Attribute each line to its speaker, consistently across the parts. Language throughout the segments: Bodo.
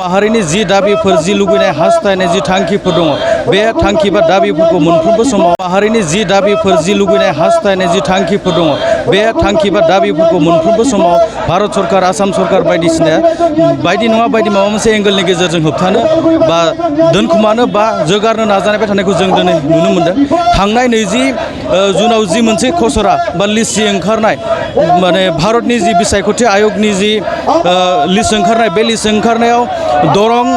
Speaker 1: माहारिनि जि दाबिफोर जि लुबैनाय हास्थायनाय जि थांखिफोर दङ बे थांखि बा दाबिफोरखौ मोनफ्रोमबो समाव माहारिनि जि दाबिफोर जि लुबैनाय हास्थायनाय जि थांखिफोर दङ बे थांखि बा दाबिफोरखौ मोनफ्रोमबो समाव भारत सरकार आसाम सरकार बायदिसिना बायदि नङा बायदि माबा मोनसे एंगेलनि गेजेरजों होबथानो बा दोनखुमानो बा जोगारनो नाजानाय थानायखौ जों दिनै नुनो मोनदों। थांनाय 20 जुनाव जि मोनसे खसरा बा लिस्ट ओंखारनाय माने भारतनि जि बिसायख'थि आयगनि जि लिस्ट ओंखारनाय बे लिस्ट ओंखारनायाव दरं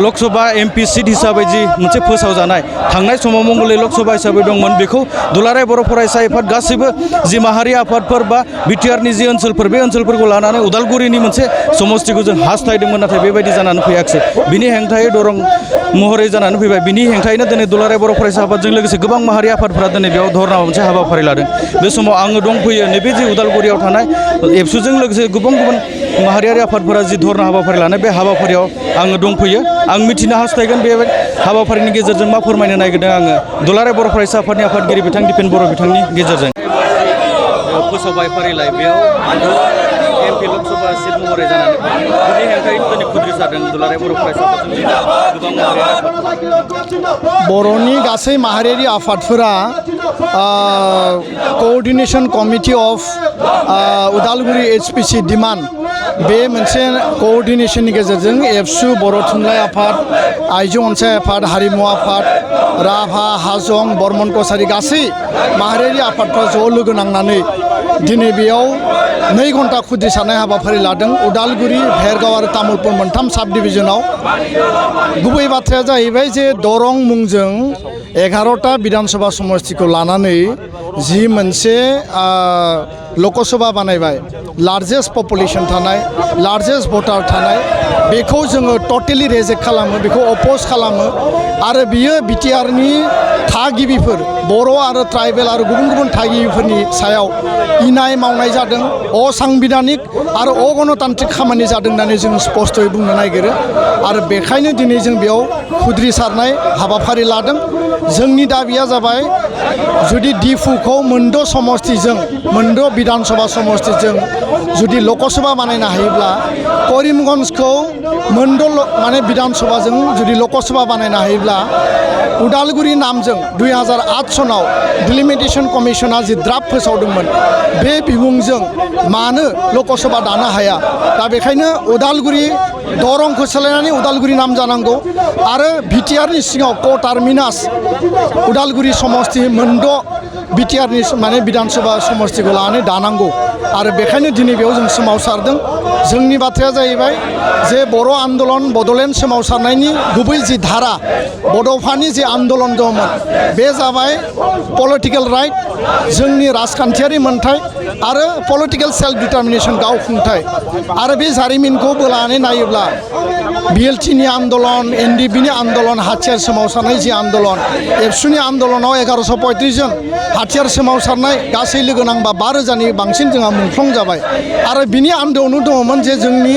Speaker 1: लकसभा एमपि सीट हिसाबै जि मोनसे फोसावजानाय थांनाय समाव मंगलदै लकसभा हिसाबै दंमोन बेखौ दुलाराय बर' फरायसा आफाद गासैबो जि माहारि आफादफोर बा बिटिआरनि जि ओनसोलफोर बे ओनसोलफोरखौ लानानै उदालगुरिनि मोनसे समस्तिखौ जों हास्थायदोंमोन नाथाय बेबायदि जानानै फैयाखिसै। बिनि हेंथायै दरं महरै जानानै फैबाय। बिनि हेंथायैनो दिनै दुलाराय बर' फरायसा आफादजों लोगोसे गोबां माहारि आफादफोरा दिनै बेयाव धरना मोनसे हाबाफारि लादों। बे समाव आङो दंफैयो नैबे जि उदालगुरियाव थानाय एबसुजों लोगोसे गुबुन गुबुन माहारियारि आफादफोरा जि धरना हाबाफारि लानाय बे हाबाफारियाव आङो दंफैयो। आं मिथिनो हास्थायगोन बे हाबाफारिनि गेजेरजों मा फोरमायनो नागिरदों आङो दुलाराय बर' फरायसा आफादनि आफादगिरि बिथां दिपेन बर' बिथांनि गेजेरजों फोसावबाय फारिलाइ बेयाव एमपि लकसभा सीट महरै जानानै बिनि हेंथायैनो दिनै खुद्रि जादों दुलाराय बर' फरायसा आफादजों गोबां
Speaker 2: बर'नि गासै माहारियारि आफादफोरा coordination committee of Udalguri HPC demand बे मोनसे कोअर्डिनेशननि गेजेरजों एबसु बर' थुनलाइ आफाद आइजो अनसाय आफाद हारिमु आफाद राभा हाजं बर्मन कसारि गासै माहारियारि आफादफ्रा ज' लोगो नांनानै दिनै बेयाव 2 घन्टा खुद्रिसारनाय हाबाफारि लादों उदालगुरि भेरगाव आरो तामुलपुर मोनथाम साब डिभिजनाव। गुबै बाथ्राया जाहैबाय जे दरं मुंजों 11टा विधानसभा समष्टिखौ लानानै जि मोनसे लकसभा बानायबाय लार्जेस्ट पपुलेशन थानाय लार्जेस्ट भटार थानाय बेखौ जोङो टटेलि रिजेक्ट खालामो बेखौ अपोज खालामो आरो बियो बिटिआरनि थागिबिफोर बर' आरो ट्राइबेल आरो गुबुन गुबुन थागिबिफोरनि सायाव इनाय मावनाय जादों असंबिधानिक आरो अगणतान्त्रिक खामानि जादों होननानै जों स्पष्टयै बुंनो नागिरो आरो बेखायनो दिनै जों बेयाव खुद्रिसारनाय हाबाफारि लादों। जोंनि दाबिया जाबाय जुदि डिफुखौ मोनद' समष्टिजों मोनद' विधानसभा समष्टिजों जुदि लकसभा बानायनो हायोब्ला करिमगन्जखौ मोनद' माने विधानसभाजों जुदि लकसभा बानायनो हायोब्ला उदालगुरि नामजों 2008 सनाव डिलिमिटेशन कमिशना जि ड्राफ्ट फोसावदोंमोन बे बिमुंजों मानो लकसभा दानो हाया दा बेखायनो उदालगुरि दरंखौ सोलायनानै उदालगुरि नाम जानांगौ आरो बिटिआरनि सिङाव क टार्मिनास उदालगुरि समष्टि मोनद' बिटिआरनि माने विधानसभा समष्टिखौ लानानै दानांगौ आरो बेखायनो दिनै बेयाव जों सोमावसारदों। जोंनि बाथ्राया जाहैबाय जे बर' आन्दलन बड'लेण्ड सोमावसारनायनि गुबै जि धारा बड'फानि जि आन्दलन दंमोन बे जाबाय पलिटिकेल राइट जोंनि राजखान्थियारि मोन्थाय आरो पलिटिकेल सेल्फ डिटारमिनेशन गावखुंथाय आरो बे जारिमिनखौ बोलानानै नायोब्ला बिएलटिनि आन्दलन एनडिबिनि आन्दलन हाथियार सोमावसारनाय जि आन्दलन एबसुनि आन्दलनाव 1135 जन हाथियार सोमावसारनाय गासै लोगो नांबा 5000नि बांसिन जोंहा मुंख्लं जाबाय आरो बिनि आन्दोआवनो दङमोन जे जोंनि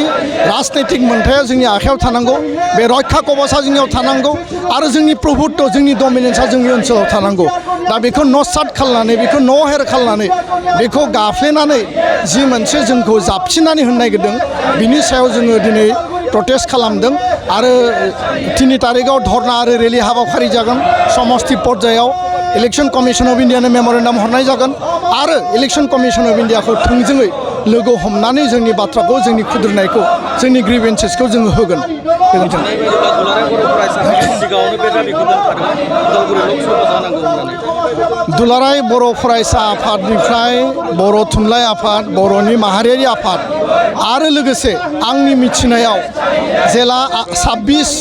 Speaker 2: राजनैतिक मोन्थाया जोंनि आखायाव थानांगौ बे रैखा कबचा जोंनियाव थानांगौ आरो जोंनि प्रभुत्व जोंनि डमिनेन्सआ जोंनि ओनसोलाव थानांगौ। दा बेखौ नसाद खालामनानै बेखौ नहेर खालामनानै बेखौ गाफ्लेनानै जि मोनसे जोंखौ जाबसिननानै होनो नागिरदों बिनि सायाव जोङो दिनै प्रटेस्ट खालामदों आरो 3 तारिखआव धरना आरो रेलि हाबाफारि जागोन समष्टि पर्यायाव इलेक्शन कमिशन अफ इन्डियानो मेमरेन्डाम हरनाय जागोन आरो इलेक्शन कमिशन अफ इन्डियाखौ थोंजोङै लोगो हमनानै जोंनि बाथ्राखौ जोंनि खुद्रिनायखौ जोंनि ग्रिभेन्सेसखौ जोङो होगोन। गोजोन्थों। दुलाराय बर' फरायसा आफादनिफ्राय बर' थुनलाइ आफाद बर'नि माहारियारि आफाद आरो लोगोसे आंनि मिथिनायाव जेला 26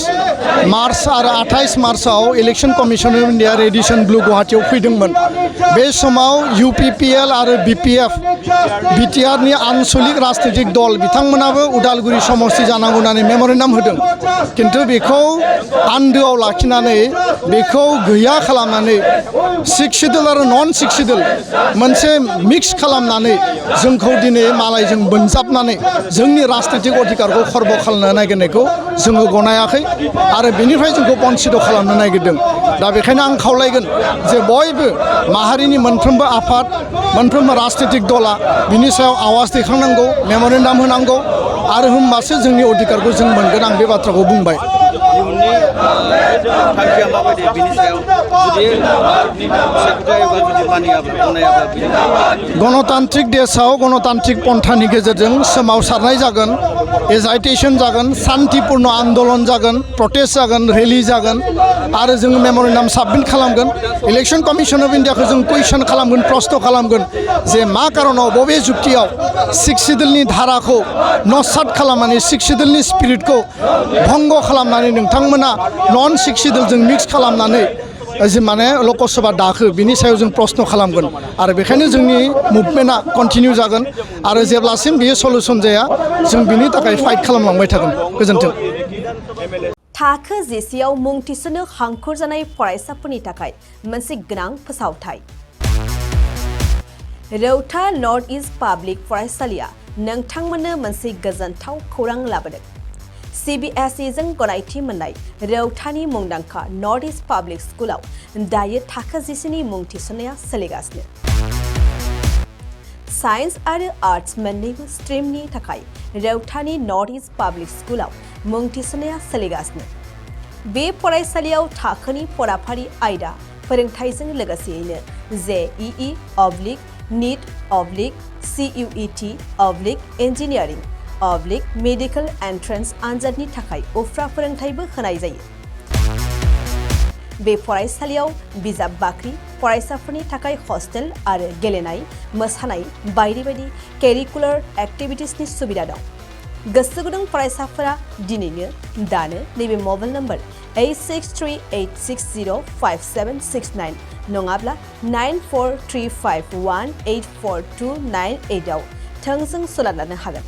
Speaker 2: मार्च आरो 28 मार्चआव election commission of India Radisson Blu गुवाहाटीयाव फैदोंमोन बे समाव UPPL आरो BPF बिटिआरनि आनसलिक राजनैतिक दल बिथांमोनाबो उदालगुरि समष्टि जानांगौ होननानै मेमरेन्डाम होदों किन्तु बेखौ आन्दोआव लाखिनानै बेखौ गैया खालामनानै 6 शिड्युल आरो नन 6 शिड्युल मोनसे मिक्स खालामनानै जोंखौ दिनै मालायजों बोनजाबनानै जोंनि राजनैतिक अधिकारखौ खर्ब खालामनो नागिरनायखौ जोङो गनायाखै आरो बेनिफ्राय जोंखौ बन्चित खालामनो नागिरदों। दा बेखायनो आं खावलायगोन जे बयबो माहारिनि मोनफ्रोमबो आफाद मोनफ्रोमबो राजनैतिक दला बिनि सायाव आवाज आवाज दैखांनांगौ मेम'रेन्डाम होनांगौ आरो होमबासो जोंनि अधिकारखौ जों मोनगोन आं बे बाथ्राखौ बुंबाय
Speaker 1: इयुननि थांखिया माबायदि बिनि सायाव जुदि भारतनि सेक्रेटारि एबा जुदि मानियाब्ला गनायाब्ला
Speaker 2: गणतान्त्रिक देशआव गणतान्त्रिक पन्थानि गेजेरजों सोमावसारनाय जागोन एजाइटेसन जागोन शान्तिपूर्ण आन्दलन जागोन प्रटेस्ट जागोन रेलि जागोन आरो जों मेम'रेन्डाम साबमिट खालामगोन इलेक्शन कमिशन अफ इन्डियाखौ जों कुइसन खालामगोन प्रश्न खालामगोन जे मा कारनाव बबे जुक्तियाव सिक्स सिडुलनि धाराखौ नसाद खालामनानै सिक्स सिडुलनि स्पिरिटखौ भंग खालामनानै नोंथांमोना नन सिक्स सिडुलजों मिक्स खालामनानै जि माने लकसभा दाखो बिनि सायाव जों प्रश्न खालामगोन आरो बेखायनो जोंनि मुभमेन्टआ कन्टिनिउ जागोन आरो जेब्लासिम बियो सल्युसन जाया जों बिनि थाखाय फाइट खालामलांबाय थागोन गोजोन्थों
Speaker 3: थाखो जिसेआव मुं थिसननो हांखुर जानाय फरायसाफोरनि थाखाय मोनसे गोनां फोसावथाय रौता नर्थ इस्ट पाब्लिक फरायसालिया नोंथांमोननो मोनसे गोजोनथाव खौरां लाबोदों CBSE जों गनायथि मोननाय रौतानि मुंदांखा नर्थ इस्ट पाब्लिक स्कुलाव दायो थाखो जिसेनि मुं थिसननाया सोलिगासिनो साइन्स आरो आर्ट्स मोन्नैबो स्ट्रिमनि थाखाय रौतानि नर्थ इस्ट पाब्लिक स्कुलाव मुं थिसननाया सोलिगासिनो बे फरायसालियाव थाखोनि फराफारि आयदा फोरोंथाइजों लोगोसेयैनो JEE NEET CUET engineering medical entrance आनजादनि थाखाय उफ्रा फोरोंथाइबो होनाय जायो बे फरायसालियाव बिजाब बाख्रि फरायसाफोरनि थाखाय हस्टेल आरो गेलेनाय मोसानाय बायदि बायदि केरिकुलार एक्टिभिटिसनि सुबिदा दं गोसो गुदुं फरायसाफोरा दिनैनो दानो नैबे मबाइल नम्बर 8638605769 नङाब्ला 9435184298 आव थोंजों सोलाद लानो हागोन